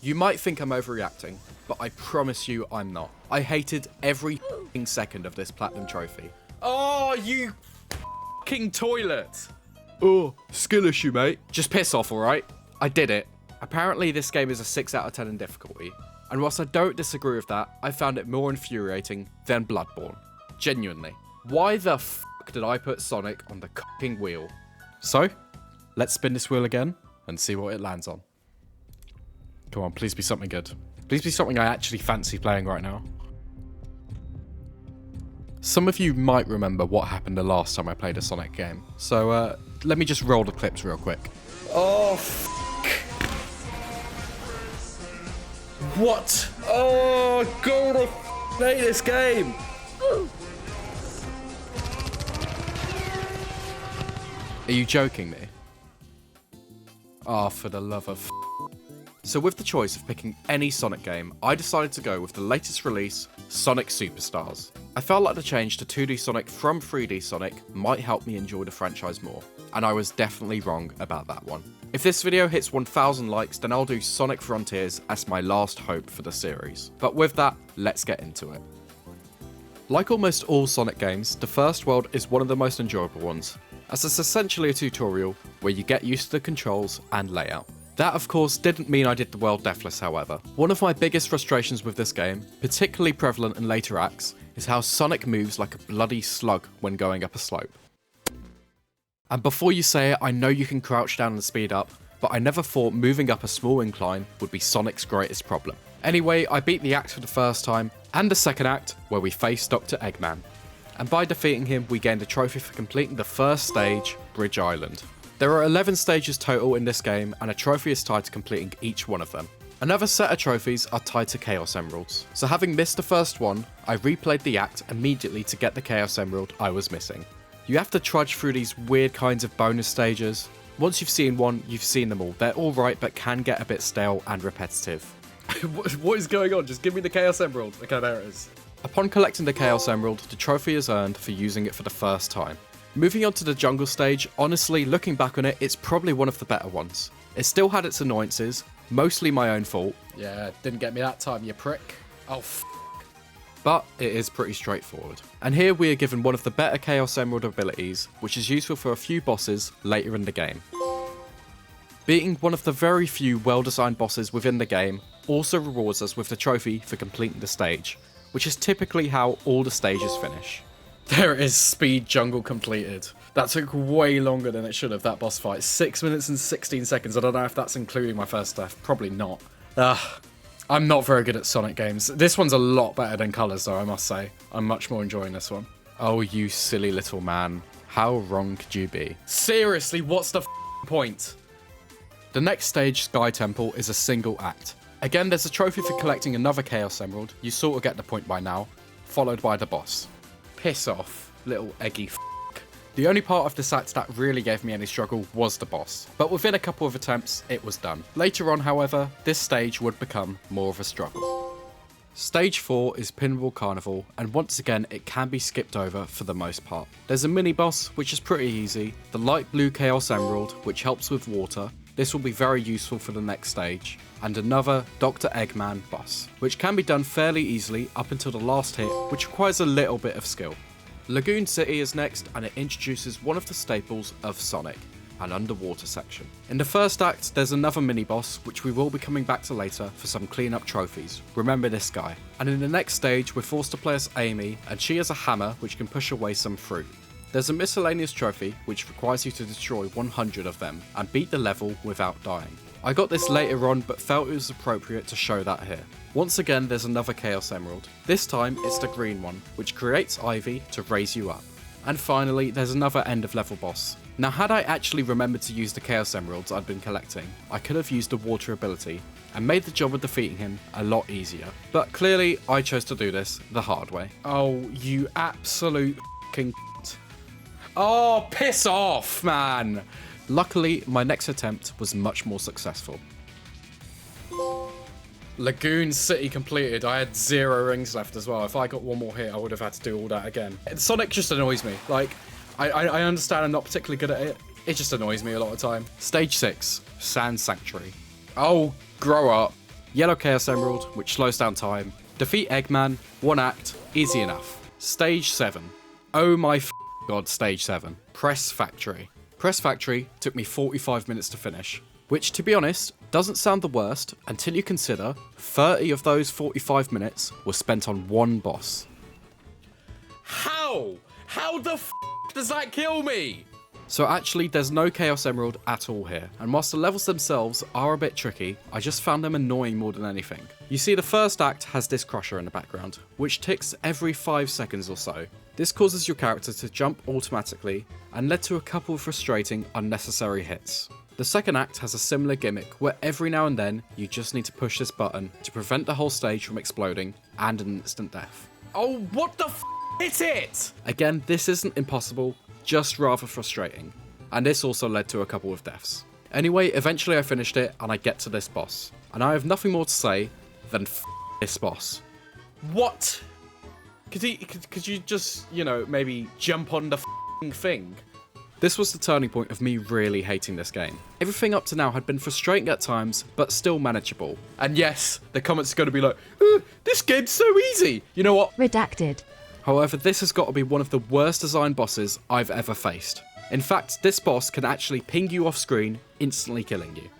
You might think I'm overreacting, but I promise you I'm not. I hated every f***ing second of this platinum trophy. Oh, you f***ing toilet. Oh, skill issue, mate. Just piss off, alright? I did it. Apparently this game is a 6 out of 10 in difficulty, and whilst I don't disagree with that, I found it more infuriating than Bloodborne. Genuinely. Why the f*** did I put Sonic on the f***ing wheel? So, let's spin this wheel again and see what it lands on. Come on, please be something good. Please be something I actually fancy playing right now. Some of you might remember what happened the last time I played a Sonic game, so let me just roll the clips real quick. Oh, f***. What? Oh, God, I hate this game. Are you joking me? Oh, for the love of f***. So with the choice of picking any Sonic game, I decided to go with the latest release, Sonic Superstars. I felt like the change to 2D Sonic from 3D Sonic might help me enjoy the franchise more, and I was definitely wrong about that one. If this video hits 1000 likes, then I'll do Sonic Frontiers as my last hope for the series. But with that, let's get into it. Like almost all Sonic games, the first world is one of the most enjoyable ones, as it's essentially a tutorial where you get used to the controls and layout. That of course didn't mean I did the world deathless, however. One of my biggest frustrations with this game, particularly prevalent in later acts, is how Sonic moves like a bloody slug when going up a slope. And before you say it, I know you can crouch down and speed up, but I never thought moving up a small incline would be Sonic's greatest problem. Anyway, I beat the act for the first time, and the second act, where we faced Dr. Eggman. And by defeating him, we gained a trophy for completing the first stage, Bridge Island. There are 11 stages total in this game, and a trophy is tied to completing each one of them. Another set of trophies are tied to Chaos Emeralds. So having missed the first one, I replayed the act immediately to get the Chaos Emerald I was missing. You have to trudge through these weird kinds of bonus stages. Once you've seen one, you've seen them all. They're alright, but can get a bit stale and repetitive. What is going on? Just give me the Chaos Emerald. Okay, there it is. Upon collecting the Chaos Emerald, the trophy is earned for using it for the first time. Moving on to the jungle stage, honestly, looking back on it, it's probably one of the better ones. It still had its annoyances, mostly my own fault. Yeah, didn't get me that time, you prick. Oh, f***. But it is pretty straightforward. And here we are given one of the better Chaos Emerald abilities, which is useful for a few bosses later in the game. Beating one of the very few well-designed bosses within the game also rewards us with the trophy for completing the stage, which is typically how all the stages finish. There it is, Speed Jungle completed. That took way longer than it should have, that boss fight. 6 minutes and 16 seconds. I don't know if that's including my first death. Probably not. I'm not very good at Sonic games. This one's a lot better than Colors, though, I must say. I'm much more enjoying this one. Oh, you silly little man. How wrong could you be? Seriously, what's the point? The next stage, Sky Temple, is a single act. Again, there's a trophy for collecting another Chaos Emerald. You sort of get the point by now. Followed by the boss. Piss off, little eggy f***. The only part of this act that really gave me any struggle was the boss, but within a couple of attempts, it was done. Later on, however, this stage would become more of a struggle. Stage 4 is Pinball Carnival, and once again, it can be skipped over for the most part. There's a mini-boss, which is pretty easy, the light blue Chaos Emerald, which helps with water. This will be very useful for the next stage, and another Dr. Eggman boss, which can be done fairly easily up until the last hit, which requires a little bit of skill. Lagoon City is next, and it introduces one of the staples of Sonic, an underwater section. In the first act, there's another mini-boss, which we will be coming back to later for some clean-up trophies. Remember this guy. And in the next stage, we're forced to play as Amy, and she has a hammer which can push away some fruit. There's a miscellaneous trophy, which requires you to destroy 100 of them, and beat the level without dying. I got this later on, but felt it was appropriate to show that here. Once again, there's another Chaos Emerald. This time, it's the green one, which creates Ivy to raise you up. And finally, there's another end of level boss. Now, had I actually remembered to use the Chaos Emeralds I'd been collecting, I could have used the water ability, and made the job of defeating him a lot easier. But clearly, I chose to do this the hard way. Oh, you absolute f***ing Oh, piss off, man! Luckily, my next attempt was much more successful. Lagoon City completed. I had 0 rings left as well. If I got one more hit, I would have had to do all that again. Sonic just annoys me. Like, I understand I'm not particularly good at it. It just annoys me a lot of the time. Stage 6, Sand Sanctuary. Oh, grow up. Yellow Chaos Emerald, which slows down time. Defeat Eggman, 1 act, easy enough. Stage 7. Oh my god, stage 7. Press Factory. Press Factory took me 45 minutes to finish, which to be honest, doesn't sound the worst until you consider 30 of those 45 minutes were spent on one boss. How? How the does that kill me? So actually, there's no Chaos Emerald at all here, and whilst the levels themselves are a bit tricky, I just found them annoying more than anything. You see, the first act has this crusher in the background, which ticks every 5 seconds or so. This causes your character to jump automatically, and led to a couple of frustrating, unnecessary hits. The second act has a similar gimmick, where every now and then, you just need to push this button to prevent the whole stage from exploding, and an instant death. Oh, what the hit it! Again, this isn't impossible, just rather frustrating, and this also led to a couple of deaths. Anyway, eventually I finished it, and I get to this boss, and I have nothing more to say than this boss. What? Could you just, you know, maybe jump on the thing? This was the turning point of me really hating this game. Everything up to now had been frustrating at times, but still manageable. And yes, the comments are going to be like, this game's so easy. You know what? Redacted. However, this has got to be one of the worst designed bosses I've ever faced. In fact, this boss can actually ping you off screen, instantly killing you.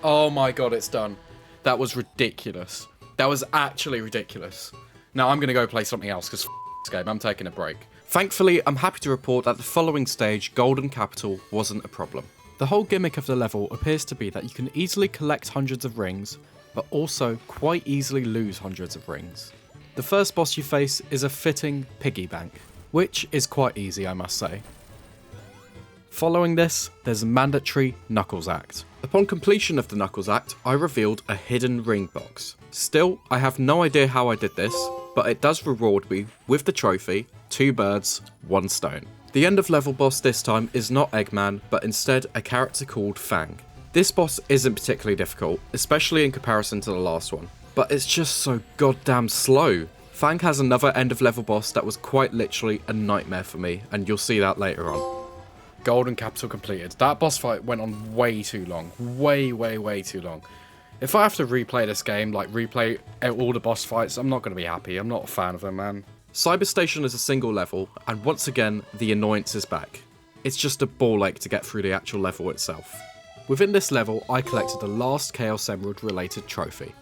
Oh my god, it's done. That was ridiculous. That was actually ridiculous. Now I'm going to go play something else because this game, I'm taking a break. Thankfully, I'm happy to report that the following stage, Golden Capital, wasn't a problem. The whole gimmick of the level appears to be that you can easily collect hundreds of rings, but also quite easily lose hundreds of rings. The first boss you face is a fitting piggy bank, which is quite easy, I must say. Following this, there's a mandatory Knuckles Act. Upon completion of the Knuckles Act, I revealed a hidden ring box. Still, I have no idea how I did this, but it does reward me with the trophy, 2 birds, 1 stone. The end of level boss this time is not Eggman, but instead a character called Fang. This boss isn't particularly difficult, especially in comparison to the last one, but it's just so goddamn slow. Fang has another end of level boss that was quite literally a nightmare for me, and you'll see that later on. Golden Capital completed. That boss fight went on way too long. Way too long. If I have to replay this game, like replay all the boss fights, I'm not going to be happy. I'm not a fan of them, man. Cyberstation is a single level, and once again, the annoyance is back. It's just a ball ache to get through the actual level itself. Within this level, I collected the last Chaos Emerald related trophy.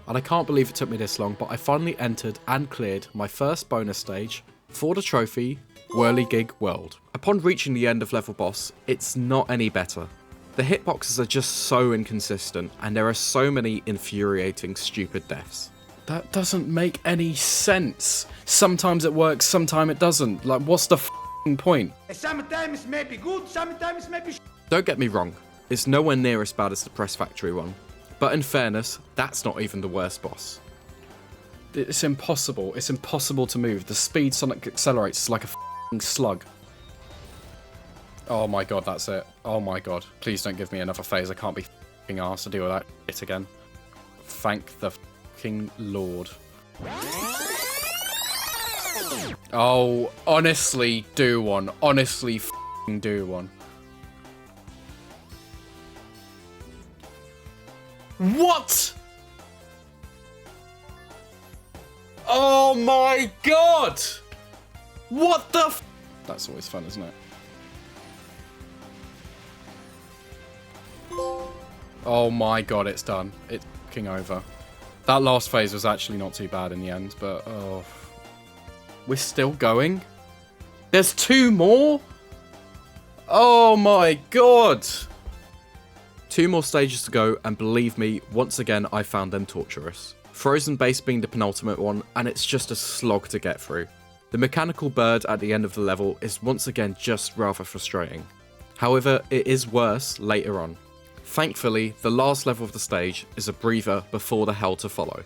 And I can't believe it took me this long, but I finally entered and cleared my first bonus stage for the trophy, Whirligig World. Upon reaching the end of level boss, it's not any better. The hitboxes are just so inconsistent, and there are so many infuriating, stupid deaths. That doesn't make any sense. Sometimes it works, sometimes it doesn't. Like, what's the point? Sometimes may be good, sometimes may be Don't get me wrong, it's nowhere near as bad as the Press Factory one. But in fairness, that's not even the worst boss. It's impossible to move. The speed Sonic accelerates is like a slug. Oh my god, that's it. Oh my god. Please don't give me another phase. I can't be arsed to deal with that shit again. Thank the Lord. Oh, honestly, do one. Honestly, do one. What? Oh my god! What the That's always fun, isn't it? Oh my god, it's done. It's f***ing over. That last phase was actually not too bad in the end, but oh. We're still going? There's 2 more? Oh my god! 2 more stages to go, and believe me, once again, I found them torturous. Frozen Base being the penultimate one, and it's just a slog to get through. The mechanical bird at the end of the level is once again just rather frustrating. However, it is worse later on. Thankfully, the last level of the stage is a breather before the hell to follow.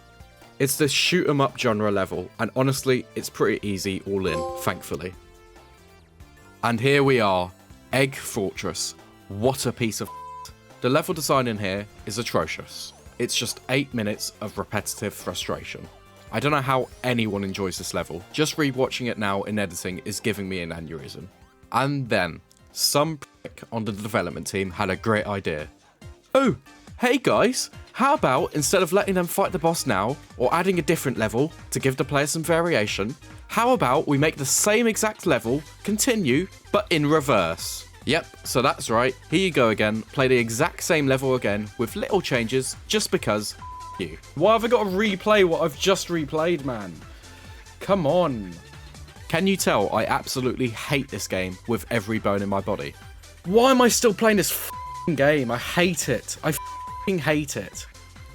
It's this shoot 'em up genre level, and honestly, it's pretty easy all in, thankfully. And here we are, Egg Fortress. What a piece of The level design in here is atrocious. It's just 8 minutes of repetitive frustration. I don't know how anyone enjoys this level. Just rewatching it now in editing is giving me an aneurysm. And then, some prick on the development team had a great idea. Oh, Hey guys, how about instead of letting them fight the boss now, or adding a different level to give the player some variation, how about we make the same exact level continue, but in reverse? Yep, so that's right, here you go again, play the exact same level again with little changes just because you. Why have I got to replay what I've just replayed, man? Come on. Can you tell I absolutely hate this game with every bone in my body? Why am I still playing this f***ing game? I hate it. I f***ing hate it.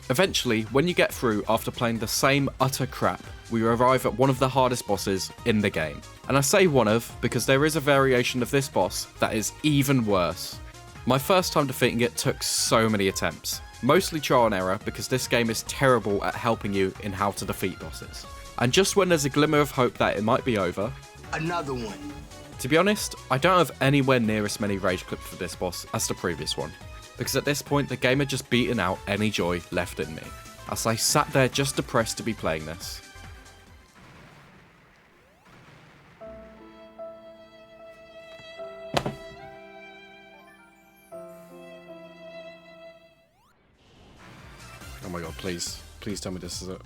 Eventually, when you get through after playing the same utter crap, we arrive at one of the hardest bosses in the game. And I say one of because there is a variation of this boss that is even worse. My first time defeating it took so many attempts. Mostly trial and error because this game is terrible at helping you in how to defeat bosses. And just when there's a glimmer of hope that it might be over, Another one. to be honest, I don't have anywhere near as many rage clips for this boss as the previous one, because at this point the game had just beaten out any joy left in me, as I sat there just depressed to be playing this. Oh my god, please tell me this is it.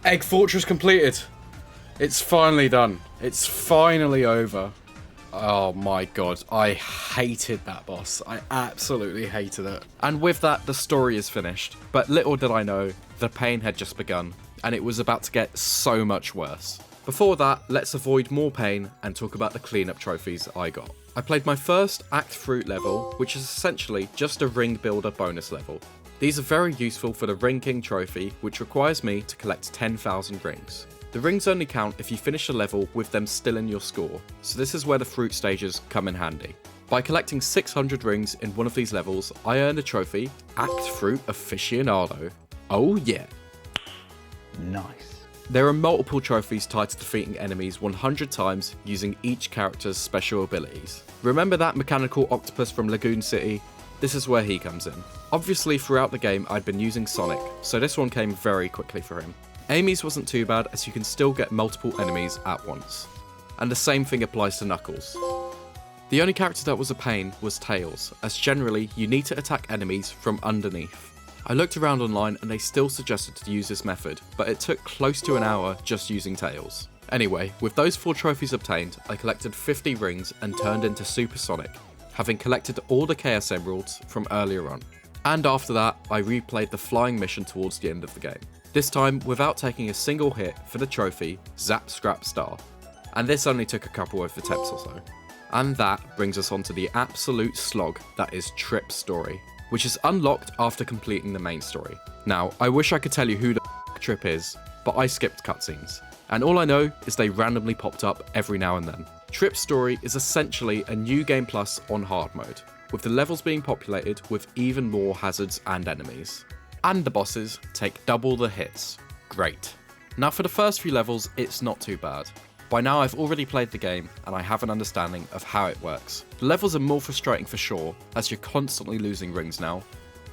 Egg Fortress completed. It's finally done. It's finally over. Oh my god, I hated that boss. I absolutely hated it. And with that, the story is finished. But little did I know, the pain had just begun, and it was about to get so much worse. Before that, let's avoid more pain and talk about the cleanup trophies I got. I played my first Act Fruit level, which is essentially just a ring builder bonus level. These are very useful for the Ring King trophy, which requires me to collect 10,000 rings. The rings only count if you finish a level with them still in your score, so this is where the fruit stages come in handy. By collecting 600 rings in one of these levels, I earned a trophy, Act Fruit Aficionado. Oh yeah. Nice. There are multiple trophies tied to defeating enemies 100 times using each character's special abilities. Remember that mechanical octopus from Lagoon City? This is where he comes in. Obviously throughout the game I'd been using Sonic, so this one came very quickly for him. Amy's wasn't too bad as you can still get multiple enemies at once. And the same thing applies to Knuckles. The only character that was a pain was Tails, as generally you need to attack enemies from underneath. I looked around online and they still suggested to use this method, but it took close to an hour just using Tails. Anyway, with those 4 trophies obtained, I collected 50 rings and turned into Super Sonic, having collected all the Chaos Emeralds from earlier on. And after that, I replayed the flying mission towards the end of the game. This time without taking a single hit for the trophy, Zap Scrap Star. And this only took a couple of attempts or so. And that brings us on to the absolute slog that is Trip's story, which is unlocked after completing the main story. Now, I wish I could tell you who the Trip is, but I skipped cutscenes. And all I know is they randomly popped up every now and then. Trip's story is essentially a new Game Plus on hard mode, with the levels being populated with even more hazards and enemies. And the bosses take double the hits. Great. Now for the first few levels, it's not too bad. By now I've already played the game and I have an understanding of how it works. The levels are more frustrating for sure, as you're constantly losing rings now,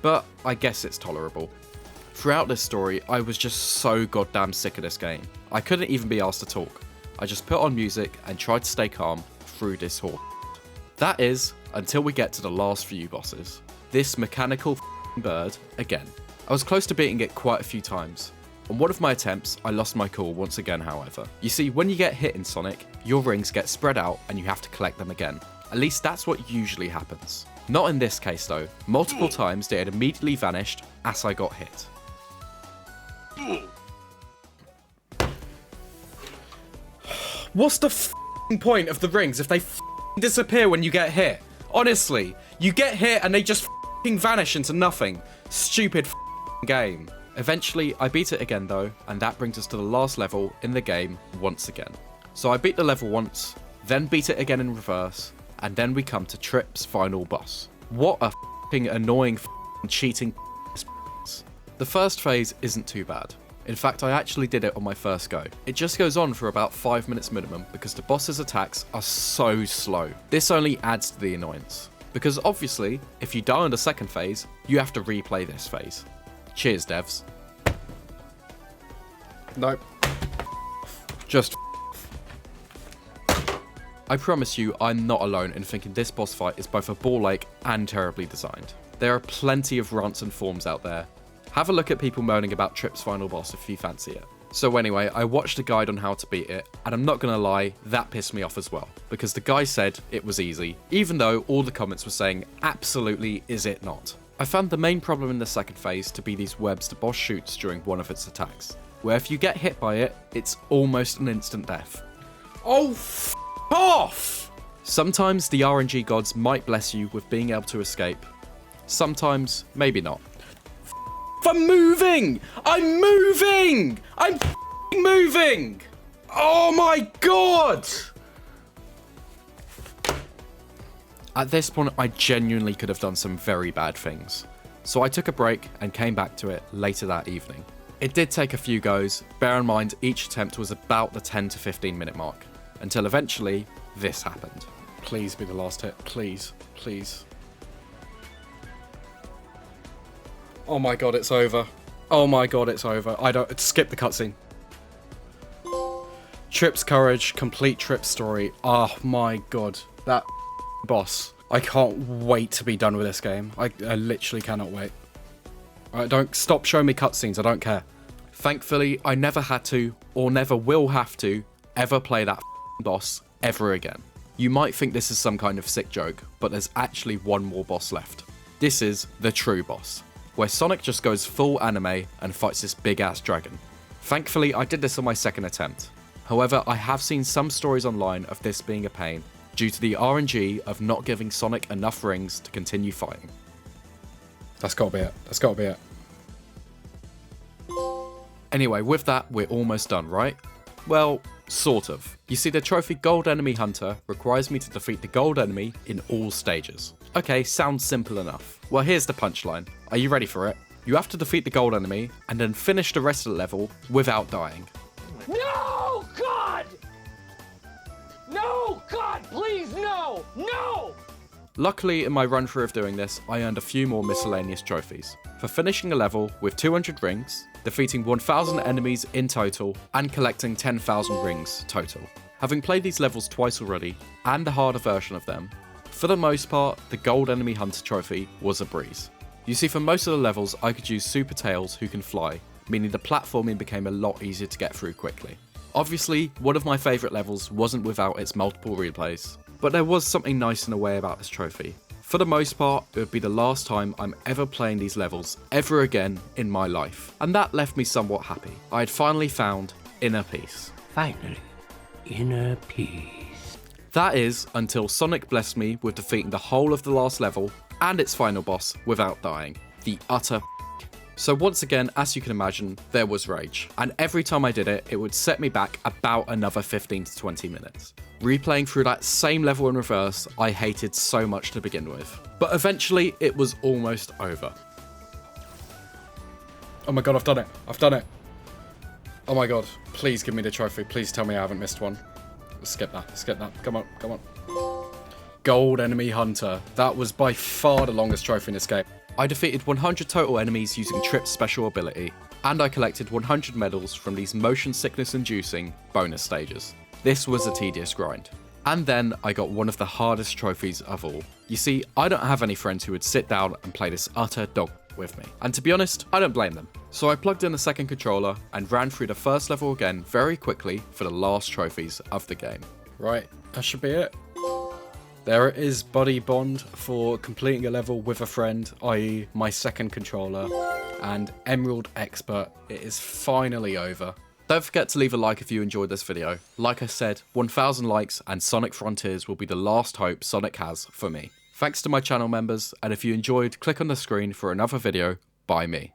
but I guess it's tolerable. Throughout this story, I was just so goddamn sick of this game. I couldn't even be asked to talk. I just put on music and tried to stay calm through this whole. That is, until we get to the last few bosses. This mechanical bird again. I was close to beating it quite a few times. On one of my attempts, I lost my cool once again however. You see, when you get hit in Sonic, your rings get spread out and you have to collect them again. At least that's what usually happens. Not in this case though. Multiple times they had immediately vanished as I got hit. What's the point of the rings if they disappear when you get hit? Honestly, you get hit and they just vanish into nothing. Stupid game. Eventually, I beat it again though, and that brings us to the last level in the game once again. So I beat the level once, then beat it again in reverse, and then we come to Trip's final boss. What a annoying cheating. The first phase isn't too bad. In fact, I actually did it on my first go. It just goes on for about 5 minutes minimum because the boss's attacks are so slow. This only adds to the annoyance. Because obviously, if you die on the second phase, you have to replay this phase. Cheers, devs. Nope. Just I promise you, I'm not alone in thinking this boss fight is both a ball ache and terribly designed. There are plenty of rants and forums out there. Have a look at people moaning about Trip's final boss if you fancy it. So anyway, I watched a guide on how to beat it, and I'm not gonna lie, that pissed me off as well, because the guy said it was easy, even though all the comments were saying, absolutely is it not. I found the main problem in the second phase to be these webs the boss shoots during one of its attacks, where if you get hit by it, it's almost an instant death. Oh, f off! Sometimes the RNG gods might bless you with being able to escape. Sometimes, maybe not. I'm moving! I'm moving! I'm moving! Oh my god! At this point, I genuinely could have done some very bad things. So I took a break and came back to it later that evening. It did take a few goes, bear in mind each attempt was about the 10 to 15 minute mark, until eventually this happened. Please be the last hit, please, please. Oh my god, it's over. Oh my god, it's over. Skip the cutscene. Trip's courage, complete Trip's story. Oh my god, that boss. I can't wait to be done with this game. I literally cannot wait. Alright, don't stop showing me cutscenes, I don't care. Thankfully, I never had to, or never will have to, ever play that boss ever again. You might think this is some kind of sick joke, but there's actually one more boss left. This is the true boss, where Sonic just goes full anime and fights this big ass dragon. Thankfully, I did this on my second attempt. However, I have seen some stories online of this being a pain, due to the RNG of not giving Sonic enough rings to continue fighting. That's gotta be it. That's gotta be it. Anyway, with that, we're almost done, right? Well, sort of. You see, the trophy Gold Enemy Hunter requires me to defeat the gold enemy in all stages. Okay, sounds simple enough. Well, here's the punchline. Are you ready for it? You have to defeat the gold enemy and then finish the rest of the level without dying. No, God! No, God, please, no! No! Luckily, in my run through of doing this, I earned a few more miscellaneous trophies. For finishing a level with 200 rings, defeating 1,000 enemies in total, and collecting 10,000 rings total. Having played these levels twice already, and a harder version of them, for the most part, the Gold Enemy Hunter trophy was a breeze. You see, for most of the levels, I could use Super Tails who can fly, meaning the platforming became a lot easier to get through quickly. Obviously, one of my favourite levels wasn't without its multiple replays, but there was something nice in a way about this trophy. For the most part, it would be the last time I'm ever playing these levels ever again in my life, and that left me somewhat happy. I had finally found inner peace. Finally, inner peace. That is, until Sonic blessed me with defeating the whole of the last level and its final boss without dying. The utter So once again, as you can imagine, there was rage. And every time I did it, it would set me back about another 15 to 20 minutes. Replaying through that same level in reverse, I hated so much to begin with. But eventually, it was almost over. Oh my god, I've done it. I've done it. Oh my god, please give me the trophy. Please tell me I haven't missed one. Skip that, skip that. Come on, come on. Gold Enemy Hunter. That was by far the longest trophy in this game. I defeated 100 total enemies using Trip's special ability, and I collected 100 medals from these motion sickness inducing bonus stages. This was a tedious grind. And then I got one of the hardest trophies of all. You see, I don't have any friends who would sit down and play this utter dog with me. And to be honest, I don't blame them. So I plugged in a second controller and ran through the first level again very quickly for the last trophies of the game. Right, that should be it. There it is, buddy bond for completing a level with a friend, i.e. my second controller, and Emerald Expert. It is finally over. Don't forget to leave a like if you enjoyed this video. Like I said, 1,000 likes and Sonic Frontiers will be the last hope Sonic has for me. Thanks to my channel members, and if you enjoyed, click on the screen for another video by me.